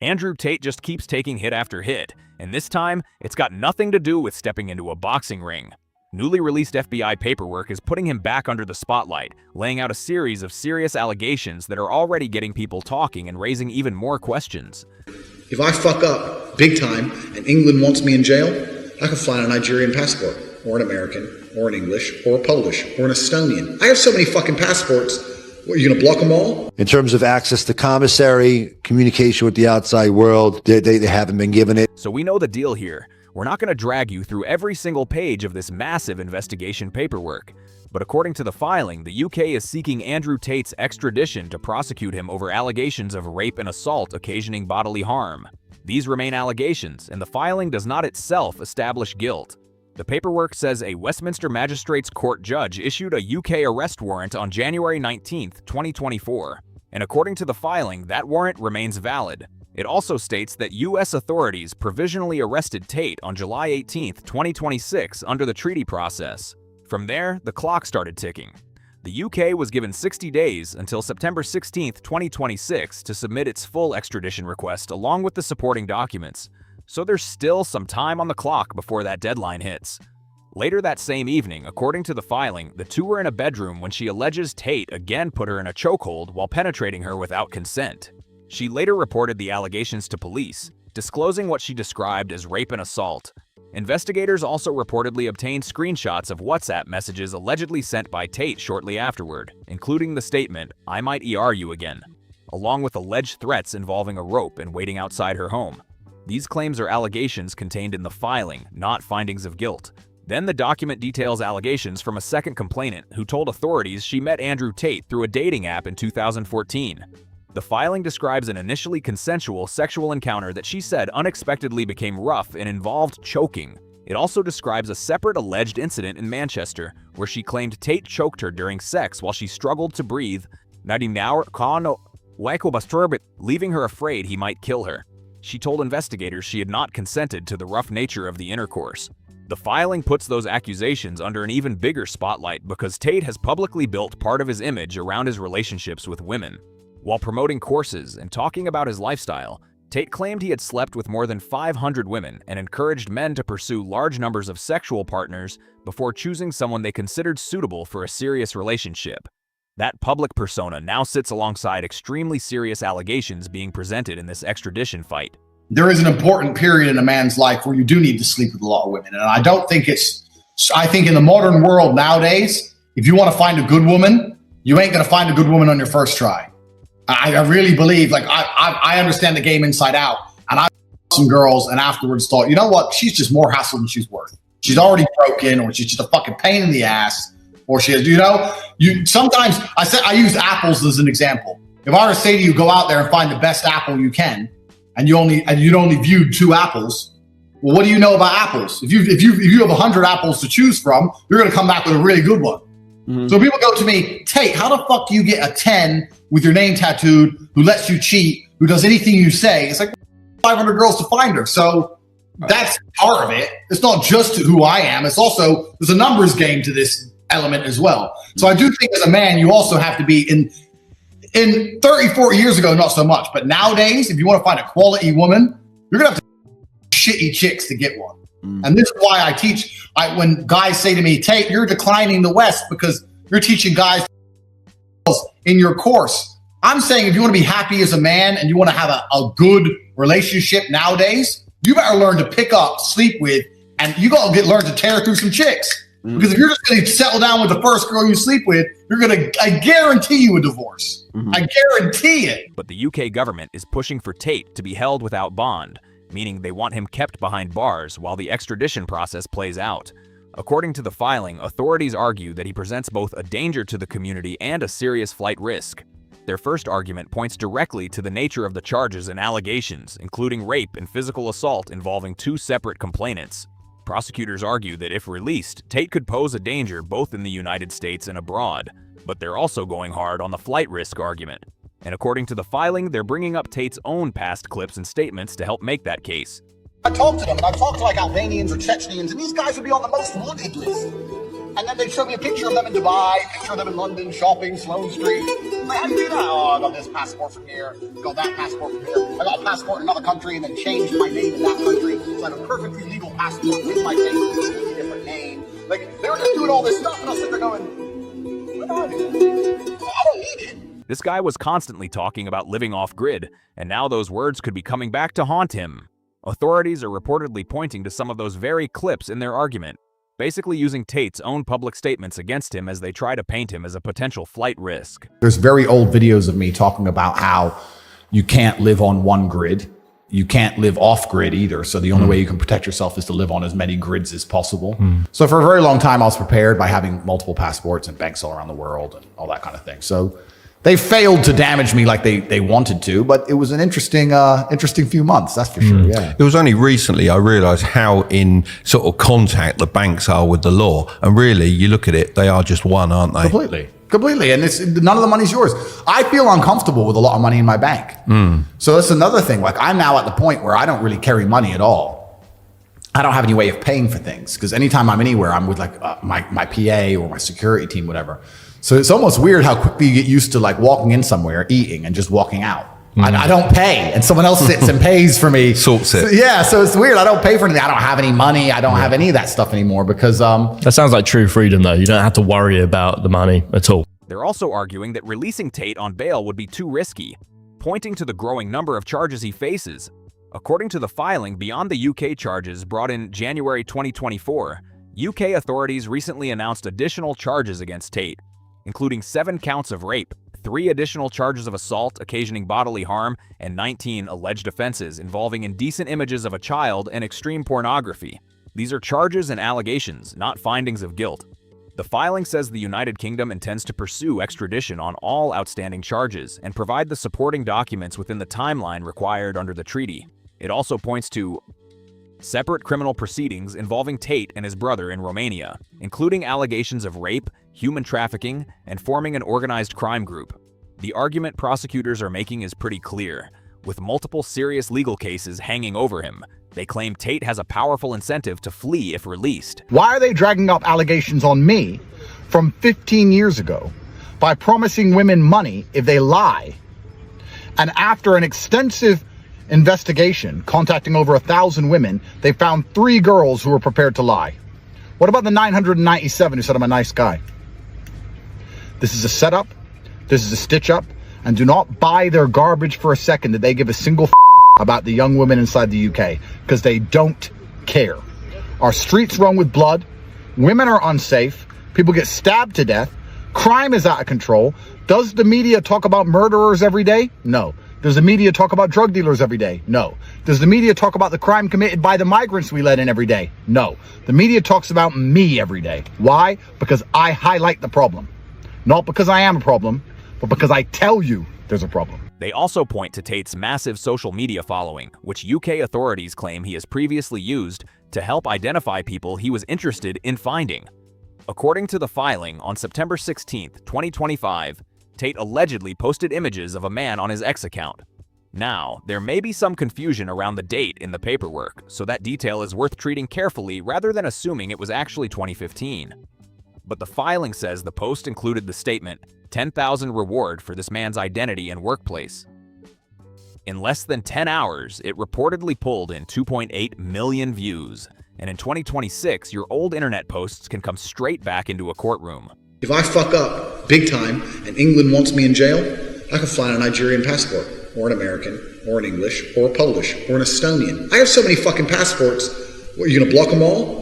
Andrew Tate just keeps taking hit after hit, and this time, it's got nothing to do with stepping into a boxing ring. Newly released FBI paperwork is putting him back under the spotlight, laying out a series of serious allegations that are already getting people talking and raising even more questions. If I fuck up big time and England wants me in jail, I can fly on a Nigerian passport, or an American, or an English, or a Polish, or an Estonian. I have so many fucking passports. What, are you gonna block them all? In terms of access to commissary, communication with the outside world, they haven't been given it. So we know the deal here. We're not going to drag you through every single page of this massive investigation paperwork. But according to the filing, the UK is seeking Andrew Tate's extradition to prosecute him over allegations of rape and assault occasioning bodily harm. These remain allegations, and the filing does not itself establish guilt. The paperwork says a Westminster Magistrates Court judge issued a UK arrest warrant on January 19, 2024. And according to the filing, that warrant remains valid. It also states that U.S. authorities provisionally arrested Tate on July 18, 2026 under the treaty process. From there, the clock started ticking. The UK was given 60 days until September 16, 2026 to submit its full extradition request along with the supporting documents. So there's still some time on the clock before that deadline hits. Later that same evening, according to the filing, the two were in a bedroom when she alleges Tate again put her in a chokehold while penetrating her without consent. She later reported the allegations to police, disclosing what she described as rape and assault. Investigators also reportedly obtained screenshots of WhatsApp messages allegedly sent by Tate shortly afterward, including the statement, "I might ER you again," along with alleged threats involving a rope and waiting outside her home. These claims are allegations contained in the filing, not findings of guilt. Then the document details allegations from a second complainant who told authorities she met Andrew Tate through a dating app in 2014. The filing describes an initially consensual sexual encounter that she said unexpectedly became rough and involved choking. It also describes a separate alleged incident in Manchester, where she claimed Tate choked her during sex while she struggled to breathe, leaving her afraid he might kill her. She told investigators she had not consented to the rough nature of the intercourse. The filing puts those accusations under an even bigger spotlight because Tate has publicly built part of his image around his relationships with women. While promoting courses and talking about his lifestyle, Tate claimed he had slept with more than 500 women and encouraged men to pursue large numbers of sexual partners before choosing someone they considered suitable for a serious relationship. That public persona now sits alongside extremely serious allegations being presented in this extradition fight. There is an important period in a man's life where you do need to sleep with a lot of women. And I think in the modern world nowadays, if you want to find a good woman, you ain't going to find a good woman on your first try. I really believe, like, I understand the game inside out. And I some girls and afterwards thought, you know what? She's just more hassle than she's worth. She's already broken, or she's just a fucking pain in the ass, or she has, sometimes I use apples as an example. If I were to say to you, go out there and find the best apple you can, and you'd only viewed 2 apples, well, what do you know about apples? If you have 100 apples to choose from, you're going to come back with a really good one. Mm-hmm. So people go to me, Tate, how the fuck do you get a 10 with your name tattooed, who lets you cheat, who does anything you say? It's like 500 girls to find her. So that's part of it. It's not just who I am. It's also, there's a numbers game to this element as well. So I do think as a man, you also have to be in 30, 40 years ago, not so much. But nowadays, if you want to find a quality woman, you're going to have to shitty chicks to get one. And this is why I teach. When guys say to me, Tate, you're declining the West because you're teaching guys in your course. I'm saying if you want to be happy as a man and you want to have a good relationship nowadays, you better learn to pick up, sleep with, and you got to learn to tear through some chicks. Because if you're just going to settle down with the first girl you sleep with, I guarantee you a divorce. I guarantee it. But the UK government is pushing for Tate to be held without bond, meaning they want him kept behind bars while the extradition process plays out. According to the filing, authorities argue that he presents both a danger to the community and a serious flight risk. Their first argument points directly to the nature of the charges and allegations, including rape and physical assault involving 2 separate complainants. Prosecutors argue that if released, Tate could pose a danger both in the United States and abroad, but they're also going hard on the flight risk argument. And according to the filing, they're bringing up Tate's own past clips and statements to help make that case. I talked to them, and I talked to like Albanians or Chechens, and these guys would be on the most wanted list. And And then they'd show me a picture of them in Dubai, picture of them in London, shopping, Sloane Street. Like, how do you do that? Oh, I got this passport from here, got that passport from here. I got a passport in another country and then changed my name in that country. So I have a perfectly legal passport with my face, with a completely different name. Like, they were just doing all this stuff, and I was sitting there going, what do I do? I don't need it. This guy was constantly talking about living off-grid, and now those words could be coming back to haunt him. Authorities are reportedly pointing to some of those very clips in their argument, basically using Tate's own public statements against him as they try to paint him as a potential flight risk. There's very old videos of me talking about how you can't live on one grid. You can't live off grid either. So the only way you can protect yourself is to live on as many grids as possible. So for a very long time, I was prepared by having multiple passports and banks all around the world and all that kind of thing. So they failed to damage me like they wanted to, but it was an interesting few months, that's for sure. Yeah. It was only recently I realised how in sort of contact the banks are with the law. And really, you look at it, they are just one, aren't they? Completely. And none of the money's yours. I feel uncomfortable with a lot of money in my bank. So that's another thing. Like, I'm now at the point where I don't really carry money at all. I don't have any way of paying for things because anytime I'm anywhere, I'm with like my PA or my security team, whatever. So it's almost weird how quickly you get used to like walking in somewhere, eating, and just walking out. I don't pay, and someone else sits and pays for me. Sorts it. So, yeah, so it's weird. I don't pay for anything. I don't have any money. I don't have any of that stuff anymore because... That sounds like true freedom, though. You don't have to worry about the money at all. They're also arguing that releasing Tate on bail would be too risky, pointing to the growing number of charges he faces. According to the filing, beyond the UK charges brought in January 2024, UK authorities recently announced additional charges against Tate, including 7 counts of rape, 3 additional charges of assault occasioning bodily harm, and 19 alleged offenses involving indecent images of a child and extreme pornography. These are charges and allegations, not findings of guilt. The filing says the United Kingdom intends to pursue extradition on all outstanding charges and provide the supporting documents within the timeline required under the treaty. It also points to separate criminal proceedings involving Tate and his brother in Romania, including allegations of rape, human trafficking, and forming an organized crime group. The argument prosecutors are making is pretty clear. With multiple serious legal cases hanging over him, they claim Tate has a powerful incentive to flee if released. Why are they dragging up allegations on me from 15 years ago by promising women money if they lie? And after an extensive investigation, contacting over 1,000 women, they found 3 girls who were prepared to lie. What about the 997 who said I'm a nice guy? This is a setup. This is a stitch up. And do not buy their garbage for a second that they give a single about the young women inside the UK, because they don't care. Our streets run with blood. Women are unsafe. People get stabbed to death. Crime is out of control. Does the media talk about murderers every day? No. Does the media talk about drug dealers every day? No. Does the media talk about the crime committed by the migrants we let in every day? No. The media talks about me every day. Why? Because I highlight the problem. Not because I am a problem, but because I tell you there's a problem. They also point to Tate's massive social media following, which UK authorities claim he has previously used to help identify people he was interested in finding. According to the filing, on September 16, 2025, Tate allegedly posted images of a man on his X account. Now, there may be some confusion around the date in the paperwork, so that detail is worth treating carefully rather than assuming it was actually 2015. But the filing says the post included the statement, 10,000 reward for this man's identity and workplace. In less than 10 hours, it reportedly pulled in 2.8 million views. And in 2026, your old internet posts can come straight back into a courtroom. If I fuck up big time and England wants me in jail, I can fly on a Nigerian passport, or an American, or an English, or a Polish, or an Estonian. I have so many fucking passports. What, are you gonna block them all?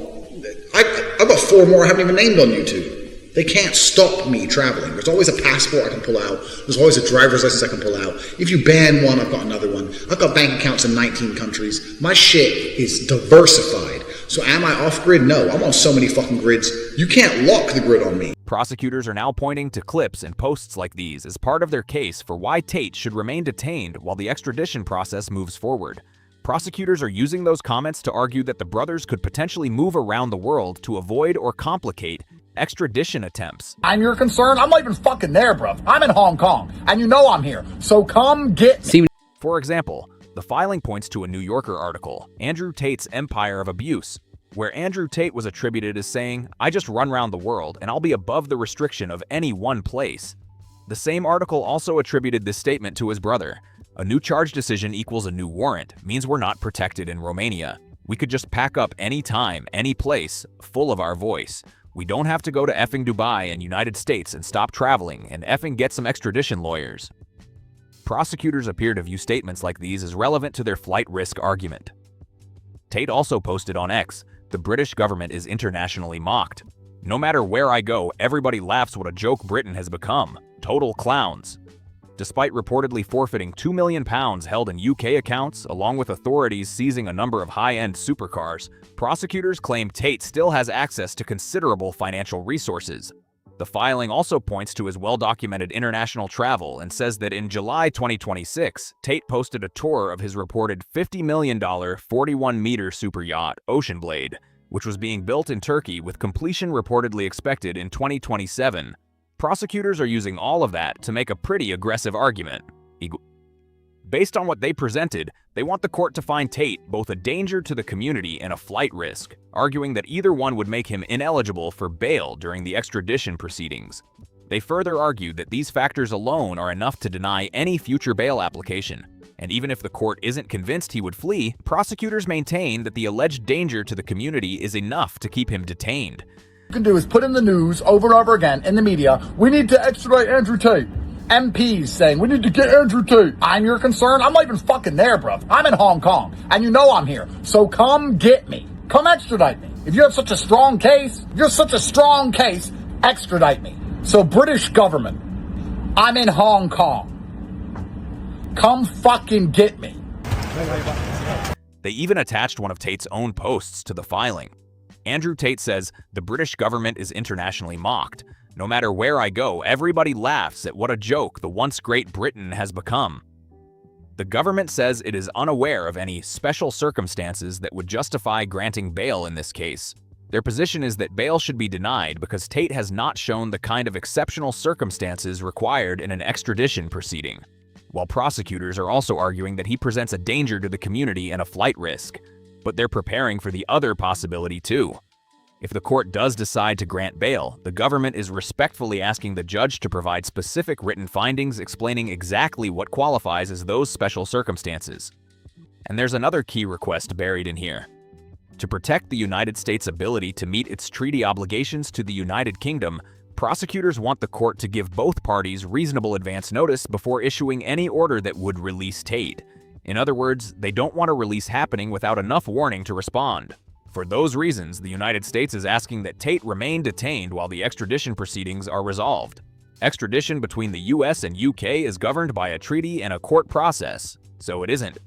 I've got 4 more I haven't even named on YouTube. They can't stop me traveling. There's always a passport I can pull out. There's always a driver's license I can pull out. If you ban one, I've got another one. I've got bank accounts in 19 countries. My shit is diversified. So am I off grid? No, I'm on so many fucking grids. You can't lock the grid on me. Prosecutors are now pointing to clips and posts like these as part of their case for why Tate should remain detained while the extradition process moves forward. Prosecutors are using those comments to argue that the brothers could potentially move around the world to avoid or complicate extradition attempts. I'm your concern? I'm not even fucking there, bruv. I'm in Hong Kong, and you know I'm here. So come get me. For example, the filing points to a New Yorker article, Andrew Tate's Empire of Abuse, where Andrew Tate was attributed as saying, "I just run around the world and I'll be above the restriction of any one place." The same article also attributed this statement to his brother. "A new charge decision equals a new warrant, means we're not protected in Romania. We could just pack up any time, any place, full of our voice. We don't have to go to effing Dubai and United States and stop traveling and effing get some extradition lawyers." Prosecutors appear to view statements like these as relevant to their flight risk argument. Tate also posted on X, "The British government is internationally mocked. No matter where I go, everybody laughs what a joke Britain has become. Total clowns." Despite reportedly forfeiting £2 million held in UK accounts, along with authorities seizing a number of high-end supercars, prosecutors claim Tate still has access to considerable financial resources. The filing also points to his well-documented international travel and says that in July 2026, Tate posted a tour of his reported $50 million 41-meter super yacht, Ocean Blade, which was being built in Turkey with completion reportedly expected in 2027. Prosecutors are using all of that to make a pretty aggressive argument. Based on what they presented, they want the court to find Tate both a danger to the community and a flight risk, arguing that either one would make him ineligible for bail during the extradition proceedings. They further argued that these factors alone are enough to deny any future bail application, and even if the court isn't convinced he would flee, prosecutors maintain that the alleged danger to the community is enough to keep him detained. You can do is put in the news over and over again in the media, "We need to extradite Andrew Tate." MPs saying, "We need to get Andrew Tate." I'm your concern? I'm not even fucking there, bruv. I'm in Hong Kong, and you know I'm here. So come get me. Come extradite me. If you have such a strong case, extradite me. So British government, I'm in Hong Kong. Come fucking get me. They even attached one of Tate's own posts to the filing. Andrew Tate says, "The British government is internationally mocked. No matter where I go, everybody laughs at what a joke the once great Britain has become." The government says it is unaware of any special circumstances that would justify granting bail in this case. Their position is that bail should be denied because Tate has not shown the kind of exceptional circumstances required in an extradition proceeding, while prosecutors are also arguing that he presents a danger to the community and a flight risk. But they're preparing for the other possibility too. If the court does decide to grant bail, the government is respectfully asking the judge to provide specific written findings explaining exactly what qualifies as those special circumstances. And there's another key request buried in here. To protect the United States' ability to meet its treaty obligations to the United Kingdom, prosecutors want the court to give both parties reasonable advance notice before issuing any order that would release Tate. In other words, they don't want a release happening without enough warning to respond. For those reasons, the United States is asking that Tate remain detained while the extradition proceedings are resolved. Extradition between the US and UK is governed by a treaty and a court process, so it isn't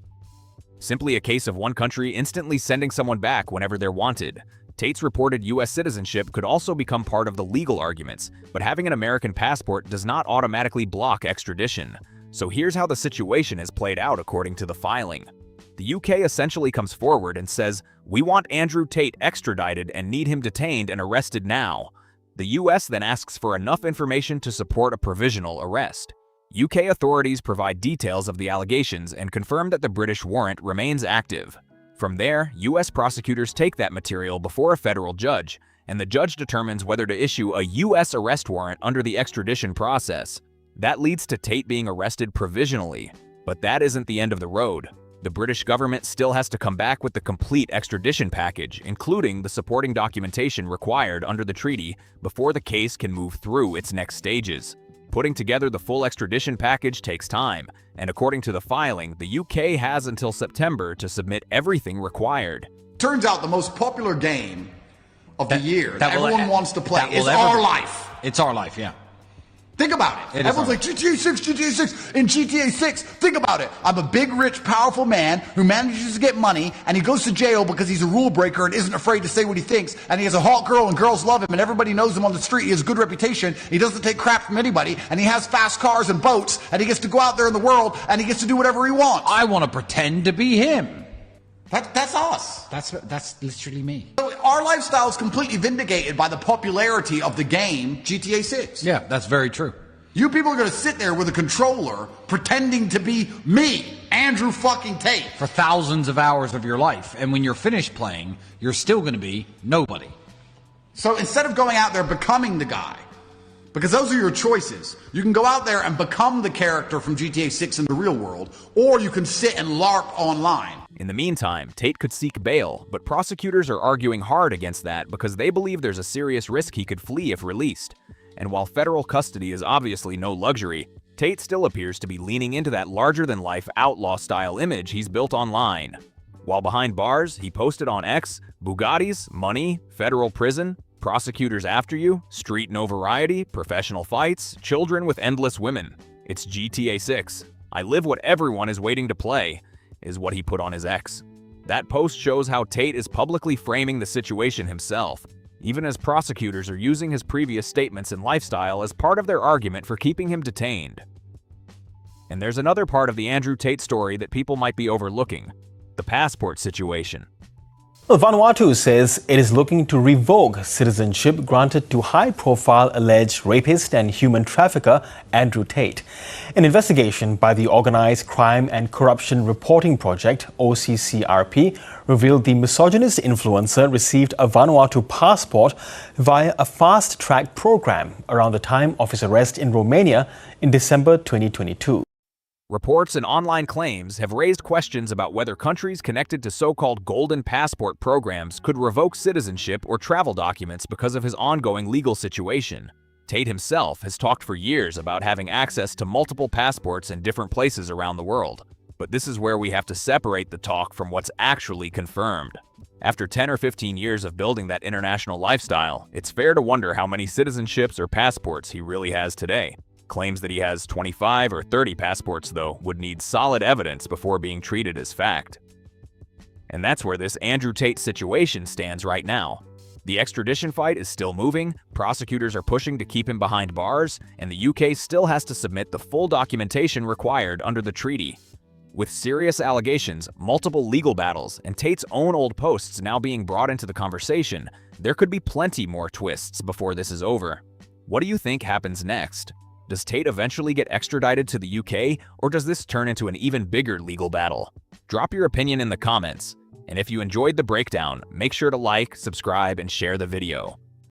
simply a case of one country instantly sending someone back whenever they're wanted. Tate's reported US citizenship could also become part of the legal arguments, but having an American passport does not automatically block extradition. So here's how the situation is played out according to the filing. The UK essentially comes forward and says, "We want Andrew Tate extradited and need him detained and arrested now." The US then asks for enough information to support a provisional arrest. UK authorities provide details of the allegations and confirm that the British warrant remains active. From there, US prosecutors take that material before a federal judge, and the judge determines whether to issue a US arrest warrant under the extradition process. That leads to Tate being arrested provisionally, but that isn't the end of the road. The British government still has to come back with the complete extradition package, including the supporting documentation required under the treaty before the case can move through its next stages. Putting together the full extradition package takes time, and according to the filing, the UK has until September to submit everything required. Turns out the most popular game of the year that everyone wants to play is Our Life. It's Our Life, yeah. Think about it. Everyone's like, GTA 6, GTA 6. In GTA 6, think about it. I'm a big, rich, powerful man who manages to get money, and he goes to jail because he's a rule breaker and isn't afraid to say what he thinks, and he has a hot girl and girls love him, and everybody knows him on the street. He has a good reputation. He doesn't take crap from anybody, and he has fast cars and boats, and he gets to go out there in the world, and he gets to do whatever he wants. I want to pretend to be him. That's us. That's literally me. So our lifestyle is completely vindicated by the popularity of the game GTA 6. Yeah, that's very true. You people are going to sit there with a controller pretending to be me, Andrew fucking Tate. For thousands of hours of your life. And when you're finished playing, you're still going to be nobody. So instead of going out there becoming the guy, because those are your choices, you can go out there and become the character from GTA 6 in the real world, or you can sit and LARP online. In the meantime, Tate could seek bail, but prosecutors are arguing hard against that because they believe there's a serious risk he could flee if released. And while federal custody is obviously no luxury, Tate still appears to be leaning into that larger-than-life outlaw-style image he's built online. While behind bars, he posted on X, Bugattis, money, federal prison, prosecutors after you, street notoriety, professional fights, children with endless women. It's GTA 6. I live what everyone is waiting to play, is what he put on his X. That post shows how Tate is publicly framing the situation himself, even as prosecutors are using his previous statements and lifestyle as part of their argument for keeping him detained. And there's another part of the Andrew Tate story that people might be overlooking: the passport situation. Well, Vanuatu says it is looking to revoke citizenship granted to high-profile alleged rapist and human trafficker Andrew Tate. An investigation by the Organized Crime and Corruption Reporting Project, OCCRP, revealed the misogynist influencer received a Vanuatu passport via a fast-track program around the time of his arrest in Romania in December 2022. Reports and online claims have raised questions about whether countries connected to so-called golden passport programs could revoke citizenship or travel documents because of his ongoing legal situation. Tate himself has talked for years about having access to multiple passports in different places around the world. But this is where we have to separate the talk from what's actually confirmed. After 10 or 15 years of building that international lifestyle, it's fair to wonder how many citizenships or passports he really has today. Claims that he has 25 or 30 passports, though, would need solid evidence before being treated as fact. And that's where this Andrew Tate situation stands right now. The extradition fight is still moving, prosecutors are pushing to keep him behind bars, and the UK still has to submit the full documentation required under the treaty. With serious allegations, multiple legal battles, and Tate's own old posts now being brought into the conversation, there could be plenty more twists before this is over. What do you think happens next? Does Tate eventually get extradited to the UK, or does this turn into an even bigger legal battle? Drop your opinion in the comments. And if you enjoyed the breakdown, make sure to like, subscribe, and share the video.